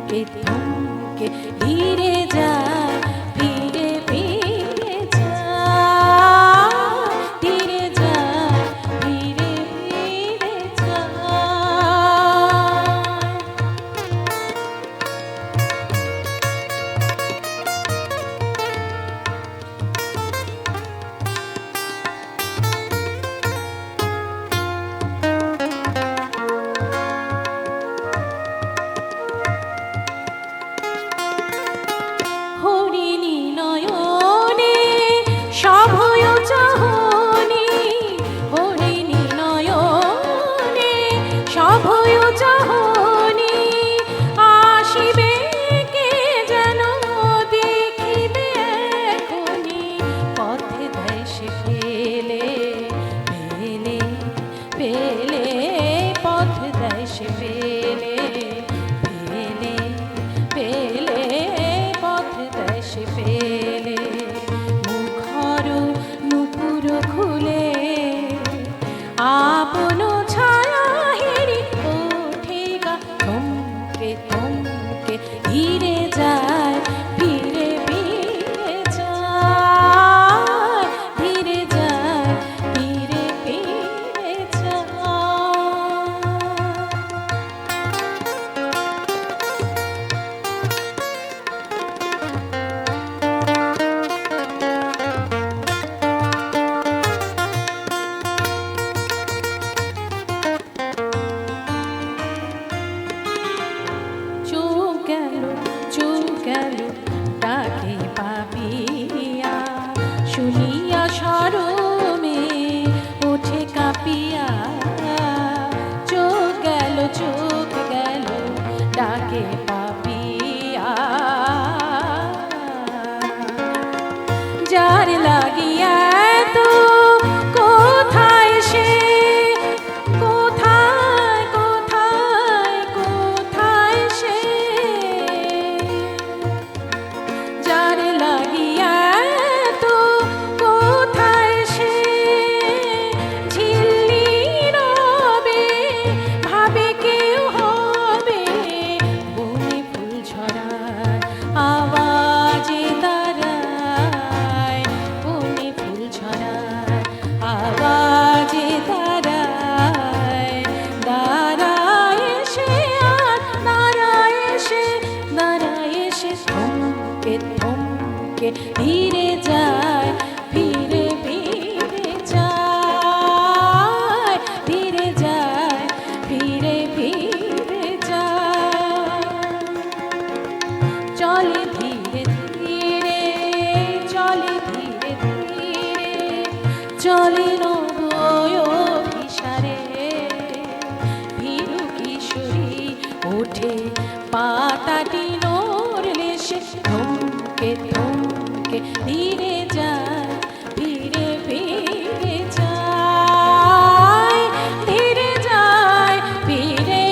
থমকে থমকে ধীরে যায়, ধীরে ধীরে যায়, ধীরে যায়, ধীরে ধীরে যায়। হরিণী নয়নে সভয় চাহনি, হরিণী নয়নে সভয় চাহনি, আসিবে কে যেন দেখিবে এখনি, পথে দেয় সে ফেলে ফেলে ফেলে, পথে দেয় সে ফেলে ফেলে ফেলে, পথে দেয় সে ফেলে। মুখর নুপুর খুলে আপন ছায়া হেরি ওঠে গা, থমকে থমকে ধীরে যায়, ধীরে ধীরে যায়, ধীরে যায়, ধীরে ধীরে যায়। চোখ গেল ডাকে পাপিয়া, শুনিয়া শরমে ওঠে কাঁপিয়া। চোখ গেল ডাকে পাপিয়া, যার লাগিয়া তো কোথায় সে, কোথায় কোথায় কোথায় সে, যার লাগিয়া তো কোথায় সে, ঝিল্লি রবে ভাবে কেউ হবে, বনে ফুল ঝরার আওয়াজে দাঁড়ায়, বনে ফুল ঝরার আওয়াজে দাঁড়ায়, দাঁড়ায় সে আর দাঁড়ায় সে, দাঁড়ায় সে, থমকে থমকে ধীরে যায়, ধীরে ধীরে যায়, ধীরে যায়, ধীরে ধীরে যায়। চলে ধীরে ধীরে, চলে ধীরে ধীরে, চলে নবয় অভিসারে, ভীরু কিশোরী ওঠে পাতাটি নড়লে সে, থমকে থমকে ধীরে যায়, ধীরে ধীরে যায়, ধীরে যায়, ধীরে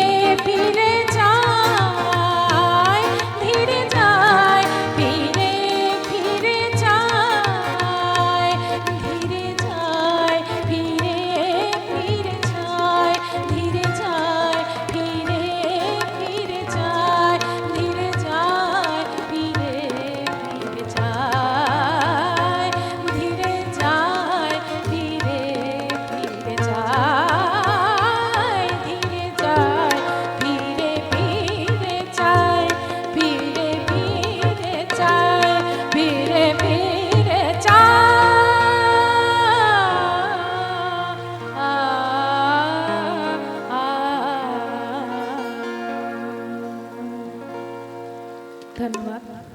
ধীরে যায়, ধীরে যায়, ধীরে ধীরে যায়, ধীরে যায়, ধীরে ধীরে যায়, ধীরে যায়, ধীরে ধীরে যায়, ধীরে যায়, ধীরে ধীরে যায়, ধীরে যায়, ধীরে ধীরে যায়, ধীরে যায়, ধীরে ধীরে যায়, ধীরে ধীরে যায়, ধীরে ধীরে যায়। ধন্যবাদ।